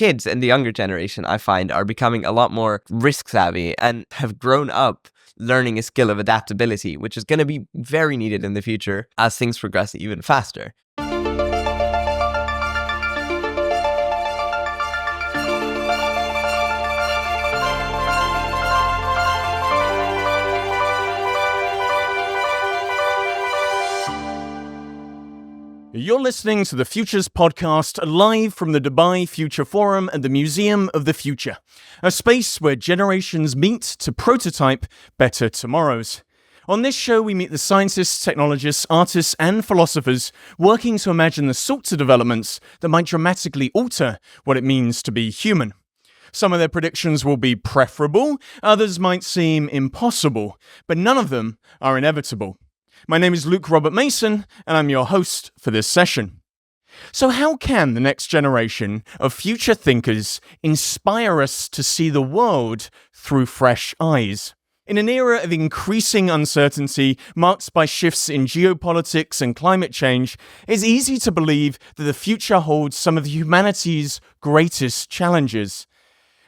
kids and the younger generation, I find, are becoming a lot more risk savvy and have grown up learning a skill of adaptability, which is going to be very needed in the future as things progress even faster. You're listening to the Futures Podcast, live from the Dubai Future Forum and the Museum of the Future, a space where generations meet to prototype better tomorrows. On this show, we meet the scientists, technologists, artists, and philosophers working to imagine the sorts of developments that might dramatically alter what it means to be human. Some of their predictions will be preferable, others might seem impossible, but none of them are inevitable. My name is Luke Robert Mason, and I'm your host for this session. So how can the next generation of future thinkers inspire us to see the world through fresh eyes? In an era of increasing uncertainty marked by shifts in geopolitics and climate change, it's easy to believe that the future holds some of humanity's greatest challenges.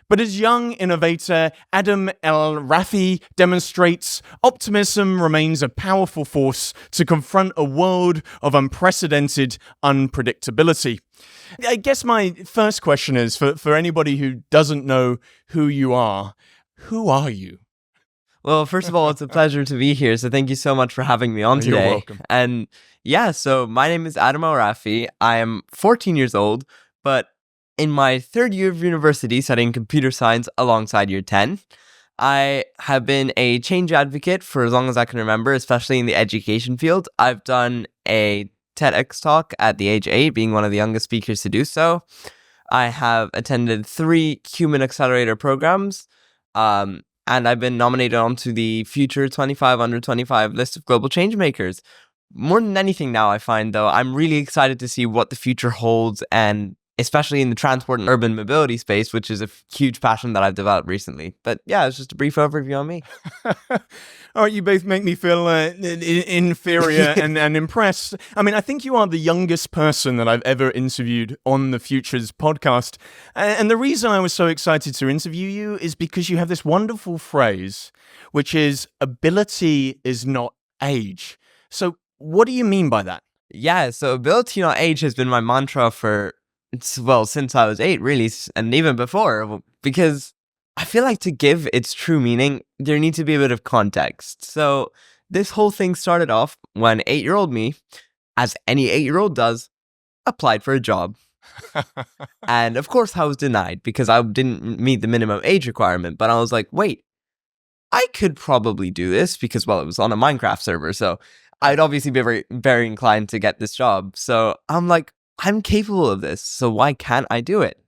But as young innovator Adam Rafey demonstrates, optimism remains a powerful force to confront a world of unprecedented unpredictability. I guess my first question is, for anybody who doesn't know who you are you? Well, first of all, it's a pleasure to be here, so thank you so much for having me on today. You're welcome. And yeah, so my name is Adam Rafey. I am 14 years old, but in my third year of university studying computer science alongside year 10, I have been a change advocate for as long as I can remember, especially in the education field. I've done a TEDx talk at the age 8, being one of the youngest speakers to do so. I have attended 3 Human Accelerator programs, and I've been nominated onto the Future 25 Under 25 list of Global Changemakers. More than anything now, I find, though, I'm really excited to see what the future holds, and especially in the transport and urban mobility space, which is a huge passion that I've developed recently. But yeah, it's just a brief overview on me. All right, you both make me feel inferior and impressed. I mean, I think you are the youngest person that I've ever interviewed on the Futures podcast. And the reason I was so excited to interview you is because you have this wonderful phrase, which is ability is not age. So what do you mean by that? Yeah, so ability not age has been my mantra since I was 8, really, and even before, because I feel like to give its true meaning, there needs to be a bit of context. So this whole thing started off when 8-year-old me, as any 8-year-old does, applied for a job. And of course I was denied because I didn't meet the minimum age requirement, but I was like, wait, I could probably do this because, well, it was on a Minecraft server, so I'd obviously be very, very inclined to get this job. So I'm like, I'm capable of this, so why can't I do it?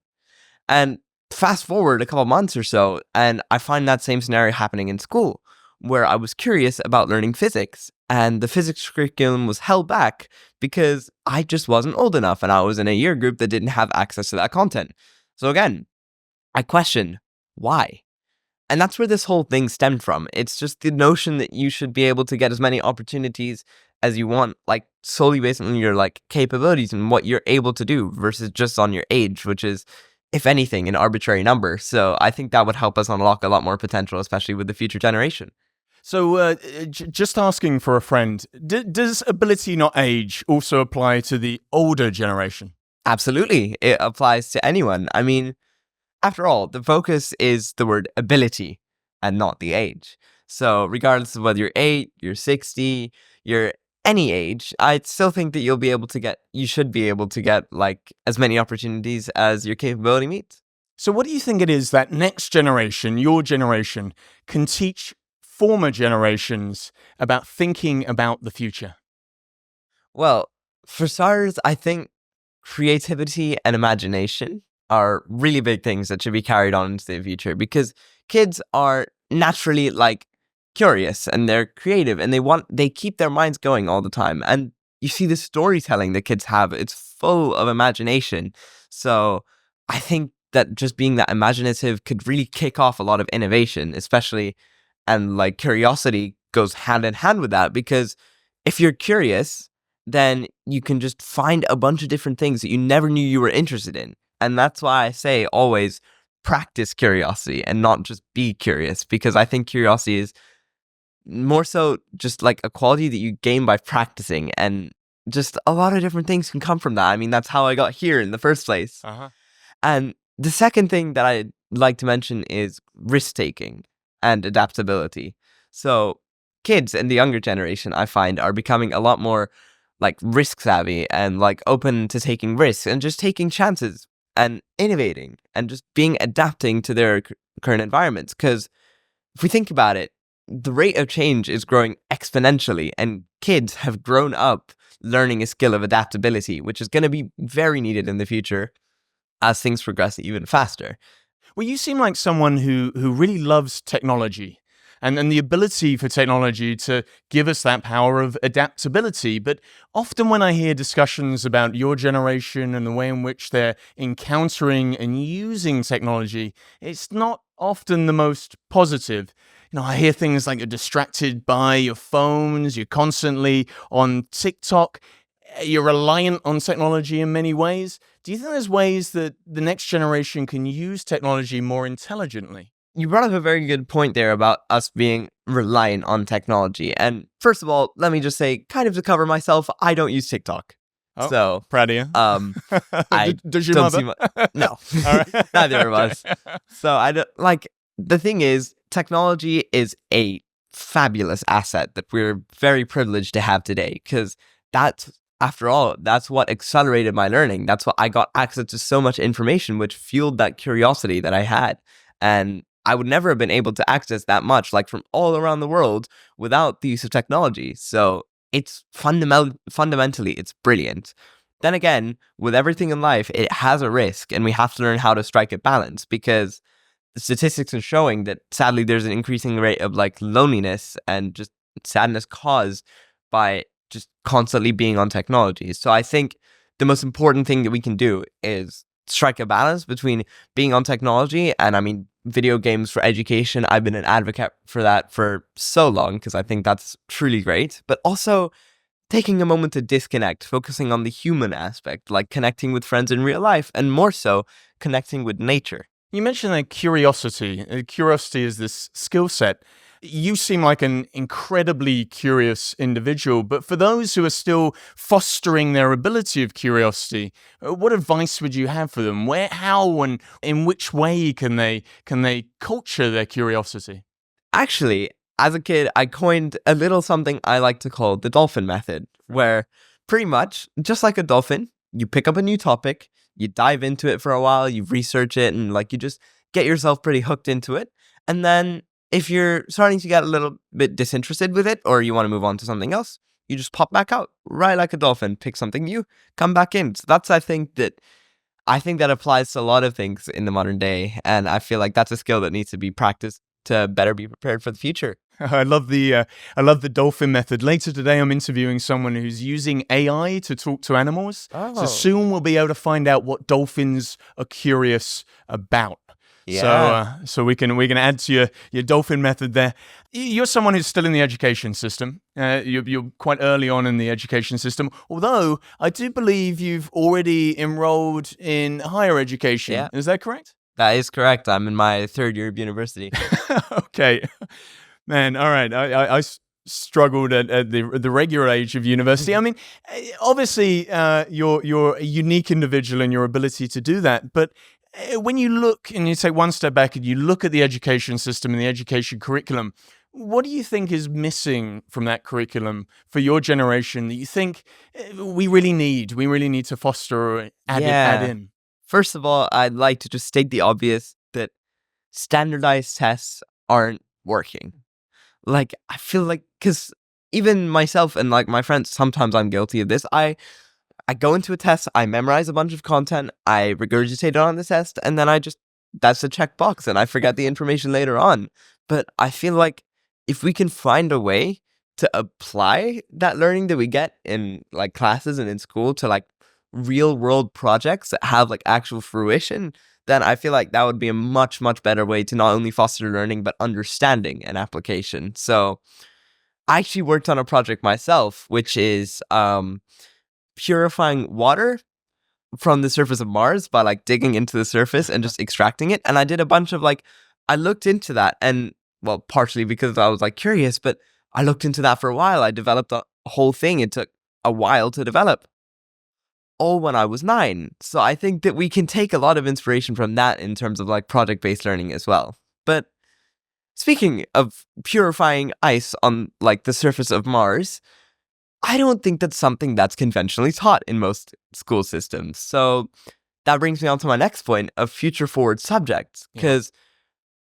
And fast forward a couple months or so, and I find that same scenario happening in school, where I was curious about learning physics, and the physics curriculum was held back because I just wasn't old enough, and I was in a year group that didn't have access to that content. So again, I question, why? And that's where this whole thing stemmed from. It's just the notion that you should be able to get as many opportunities as you want, like solely based on your capabilities and what you're able to do versus just on your age, which is, if anything, an arbitrary number. So I think that would help us unlock a lot more potential, especially with the future generation. So just asking for a friend, does ability not age also apply to the older generation? Absolutely. It applies to anyone. I mean, after all, the focus is the word ability and not the age. So regardless of whether you're 8, you're 60, you're any age, I still think that you should be able to get as many opportunities as your capability meets. So what do you think it is that next generation, your generation, can teach former generations about thinking about the future? Well, for starters, I think creativity and imagination are really big things that should be carried on into the future, because kids are naturally curious and they're creative and they keep their minds going all the time. And you see the storytelling that kids have, it's full of imagination. So I think that just being that imaginative could really kick off a lot of innovation, especially, and curiosity goes hand in hand with that, because if you're curious, then you can just find a bunch of different things that you never knew you were interested in. And that's why I say always practice curiosity and not just be curious, because I think curiosity is more so just like a quality that you gain by practicing, and just a lot of different things can come from that. I mean, that's how I got here in the first place. And the second thing that I'd like to mention is risk taking and adaptability. So kids in the younger generation, I find, are becoming a lot more like risk savvy and like open to taking risks and just taking chances and innovating and just being adapting to their current environments. Because if we think about it, the rate of change is growing exponentially, and kids have grown up learning a skill of adaptability, which is going to be very needed in the future as things progress even faster. Well, you seem like someone who really loves technology and the ability for technology to give us that power of adaptability. But often when I hear discussions about your generation and the way in which they're encountering and using technology, it's not often the most positive. I hear things like you're distracted by your phones, you're constantly on TikTok, you're reliant on technology in many ways. Do you think there's ways that the next generation can use technology more intelligently? You brought up a very good point there about us being reliant on technology. And first of all, let me just say, kind of to cover myself, I don't use TikTok. Oh, so proud of you. I Does your don't mother? No, All right. neither of us. So I don't like. The thing is, technology is a fabulous asset that we're very privileged to have today, because that's, after all, that's what accelerated my learning. That's what I got access to so much information, which fueled that curiosity that I had. And I would never have been able to access that much, like from all around the world, without the use of technology. So it's fundamentally, it's brilliant. Then again, with everything in life, it has a risk, and we have to learn how to strike a balance, because the statistics are showing that sadly there's an increasing rate of like loneliness and just sadness caused by just constantly being on technology. So I think the most important thing that we can do is strike a balance between being on technology and, I mean, video games for education. I've been an advocate for that for so long because I think that's truly great, but also taking a moment to disconnect, focusing on the human aspect, like connecting with friends in real life, and more so connecting with nature. You mentioned that curiosity. Curiosity is this skill set. You seem like an incredibly curious individual, but for those who are still fostering their ability of curiosity, what advice would you have for them? Where, how, and in which way can they culture their curiosity? Actually, as a kid, I coined a little something I like to call the dolphin method, where pretty much, just like a dolphin, you pick up a new topic, you dive into it for a while, you research it, and like you just get yourself pretty hooked into it. And then if you're starting to get a little bit disinterested with it, or you want to move on to something else, you just pop back out, right like a dolphin, pick something new, come back in. So that's, I think that applies to a lot of things in the modern day, and I feel like that's a skill that needs to be practiced to better be prepared for the future. I love the dolphin method. Later today, I'm interviewing someone who's using AI to talk to animals. So soon we'll be able to find out what dolphins are curious about. Yeah. So we can add to your dolphin method there. You're someone who's still in the education system. You're quite early on in the education system. Although I do believe you've already enrolled in higher education. Yeah. Is that correct? That is correct. I'm in my third year of university. Okay. Man, all right. I struggled at the regular age of university. I mean, obviously, you're a unique individual in your ability to do that. But when you look and you take one step back and you look at the education system and the education curriculum, what do you think is missing from that curriculum for your generation that you think we really need to foster or add in? First of all, I'd like to just state the obvious that standardized tests aren't working. Like, I feel like, because even myself and like my friends, sometimes I'm guilty of this. I go into a test, I memorize a bunch of content, I regurgitate it on the test, and then that's a checkbox, and I forget the information later on. But I feel like if we can find a way to apply that learning that we get in like classes and in school to like real world projects that have like actual fruition, then I feel like that would be a much, much better way to not only foster learning, but understanding and application. So I actually worked on a project myself, which is purifying water from the surface of Mars by like digging into the surface and just extracting it. And I did a bunch of like, I looked into that, and well, partially because I was like curious, but I looked into that for a while. I developed a whole thing. It took a while to develop, all when I was 9. So I think that we can take a lot of inspiration from that in terms of like project-based learning as well. But speaking of purifying ice on like the surface of Mars, I don't think that's something that's conventionally taught in most school systems. So that brings me on to my next point of future forward subjects, because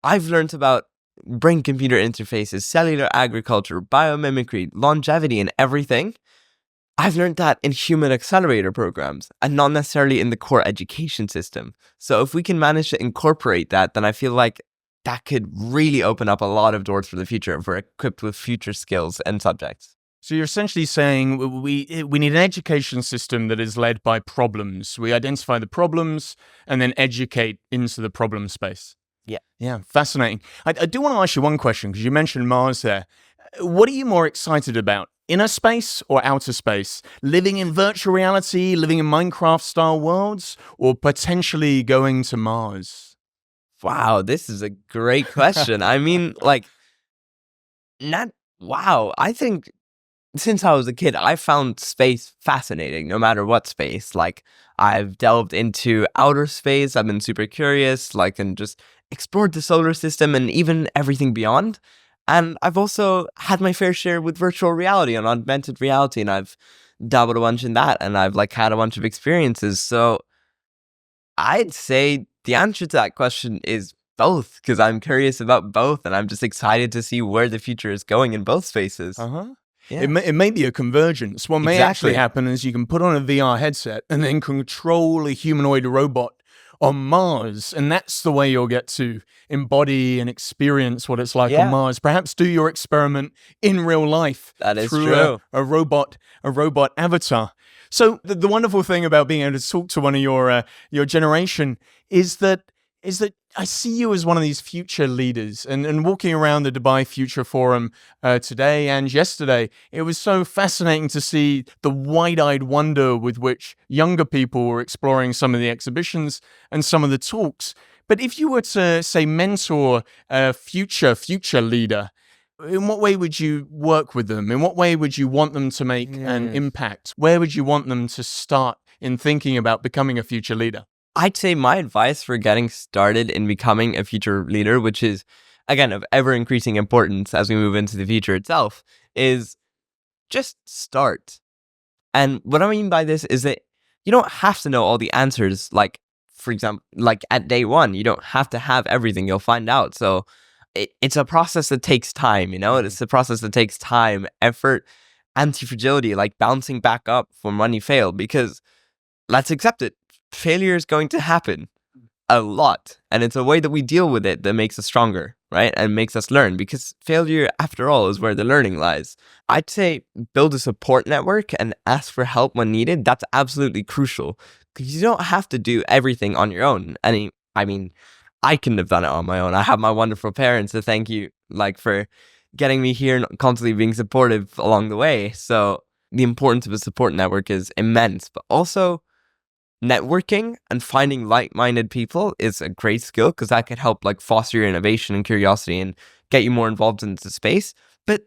I've learned about brain-computer interfaces, cellular agriculture, biomimicry, longevity, and everything. I've learned that in human accelerator programs and not necessarily in the core education system. So if we can manage to incorporate that, then I feel like that could really open up a lot of doors for the future if we're equipped with future skills and subjects. So you're essentially saying we need an education system that is led by problems. We identify the problems and then educate into the problem space. Yeah, fascinating. I do want to ask you one question, because you mentioned Mars there. What are you more excited about? Inner space or outer space? Living in virtual reality, living in Minecraft-style worlds, or potentially going to Mars? Wow, this is a great question. I mean, like, I think since I was a kid, I found space fascinating, no matter what space. Like, I've delved into outer space. I've been super curious, like, and just explored the solar system and even everything beyond. And I've also had my fair share with virtual reality and augmented reality, and I've dabbled a bunch in that, and I've like had a bunch of experiences. So I'd say the answer to that question is both, because I'm curious about both, and I'm just excited to see where the future is going in both spaces. Yeah. It may be a convergence. What may actually happen is you can put on a VR headset and then control a humanoid robot on Mars, and that's the way you'll get to embody and experience what it's like on Mars. Perhaps do your experiment in real life. That is through true. A robot avatar. So the wonderful thing about being able to talk to one of your generation is that I see you as one of these future leaders, and walking around the Dubai Future Forum today and yesterday, it was so fascinating to see the wide-eyed wonder with which younger people were exploring some of the exhibitions and some of the talks. But if you were to, say, mentor a future leader, in what way would you work with them? In what way would you want them to make an impact? Where would you want them to start in thinking about becoming a future leader? I'd say my advice for getting started in becoming a future leader, which is, again, of ever increasing importance as we move into the future itself, is just start. And what I mean by this is that you don't have to know all the answers. Like, for example, like at day one, you don't have to have everything. You'll find out. So it's a process that takes time, It's a process that takes time, effort, anti-fragility, like bouncing back up from when you fail, because let's accept it. Failure is going to happen a lot, and it's a way that we deal with it that makes us stronger, right? And makes us learn, because failure, after all, is where the learning lies. I'd say build a support network and ask for help when needed. That's absolutely crucial, because you don't have to do everything on your own. I mean, I couldn't have done it on my own. I have my wonderful parents to thank you, like, for getting me here and constantly being supportive along the way. So the importance of a support network is immense, but also networking and finding like-minded people is a great skill, because that could help like foster your innovation and curiosity and get you more involved into space. But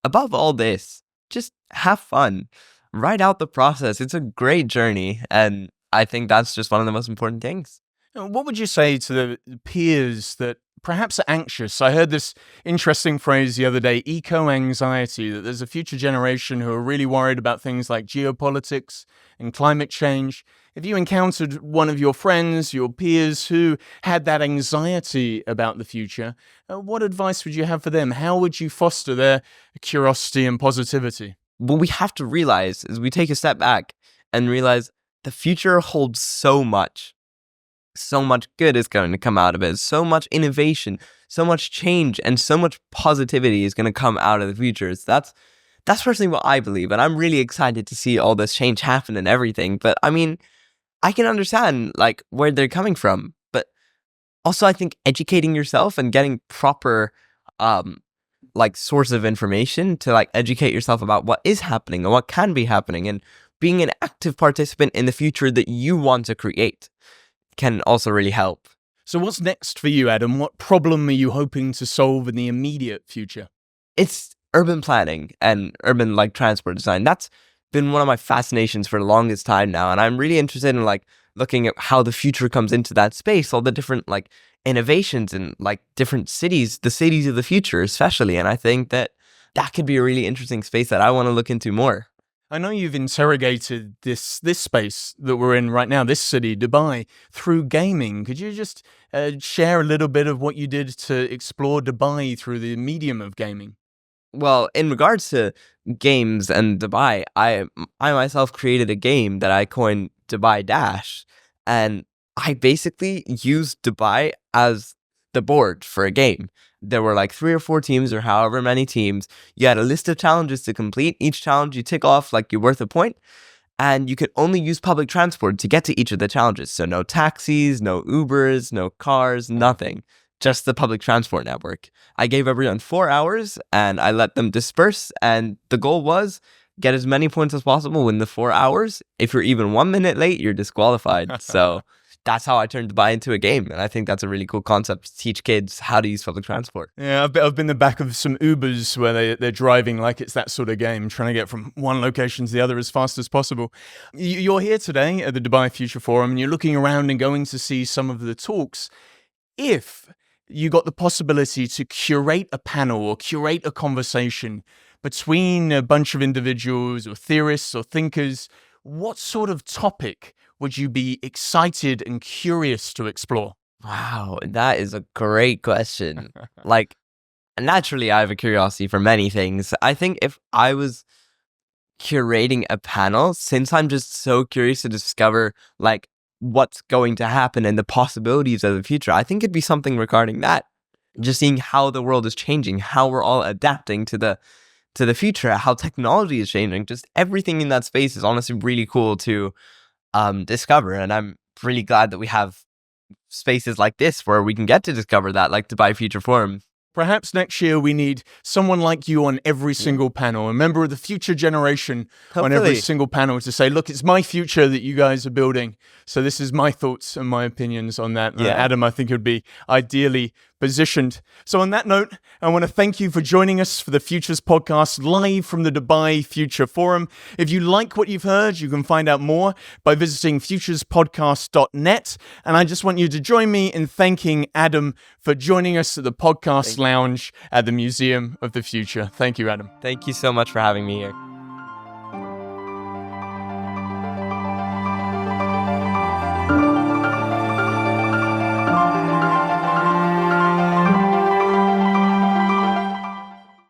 above all this, just have fun. Write out the process. It's a great journey, and I think that's just one of the most important things. What would you say to the peers that perhaps are anxious? I heard this interesting phrase the other day, eco-anxiety, that there's a future generation who are really worried about things like geopolitics and climate change. If you encountered one of your friends, your peers who had that anxiety about the future, what advice would you have for them? How would you foster their curiosity and positivity? What we have to realize is we take a step back and realize the future holds so much. So much good is going to come out of it. So much innovation, so much change, and so much positivity is going to come out of the future. That's personally what I believe, and I'm really excited to see all this change happen and everything. But I mean, I can understand like where they're coming from, but also I think educating yourself and getting proper like source of information to like educate yourself about what is happening and what can be happening, and being an active participant in the future that you want to create can also really help. So what's next for you, Adam? What problem are you hoping to solve in the immediate future? It's urban planning and urban transport design. That's been one of my fascinations for the longest time now. And I'm really interested in looking at how the future comes into that space, all the different innovations and different cities, the cities of the future especially. And I think that could be a really interesting space that I want to look into more. I know you've interrogated this space that we're in right now, this city, Dubai, through gaming. Could you just share a little bit of what you did to explore Dubai through the medium of gaming? Well, in regards to games and Dubai, I myself created a game that I coined Dubai Dash, and I basically used Dubai as the board for a game. There were 3 or 4 teams or however many teams. You had a list of challenges to complete. Each challenge you tick off you're worth a point, and you could only use public transport to get to each of the challenges. So no taxis, no Ubers, no cars, nothing. Just the public transport network. I gave everyone 4 hours and I let them disperse, and the goal was get as many points as possible within the 4 hours. If you're even 1 minute late, you're disqualified. So that's how I turned Dubai into a game, and I think that's a really cool concept to teach kids how to use public transport. Yeah, I've been in the back of some Ubers where they're driving like it's that sort of game, trying to get from one location to the other as fast as possible. You're here today at the Dubai Future Forum, and you're looking around and going to see some of the talks. If you got the possibility to curate a panel or curate a conversation between a bunch of individuals or theorists or thinkers, what sort of topic would you be excited and curious to explore? Wow, that is a great question. Naturally, I have a curiosity for many things. I think if I was curating a panel, since I'm just so curious to discover what's going to happen and the possibilities of the future, I think it'd be something regarding that. Just seeing how the world is changing, how we're all adapting to the future, how technology is changing. Just everything in that space is honestly really cool to discover. And I'm really glad that we have spaces like this where we can get to discover that, like Dubai Future Forum. Perhaps next year we need someone like you on every single panel, a member of the future generation on every single panel to say, look, it's my future that you guys are building. So this is my thoughts and my opinions on that. Yeah. Adam, I think, would be ideally positioned. So on that note, I want to thank you for joining us for the Futures Podcast live from the Dubai Future Forum. If you like what you've heard, you can find out more by visiting futurespodcast.net. And I just want you to join me in thanking Adam for joining us at the podcast lounge at the Museum of the Future. Thank you, Adam. Thank you so much for having me here.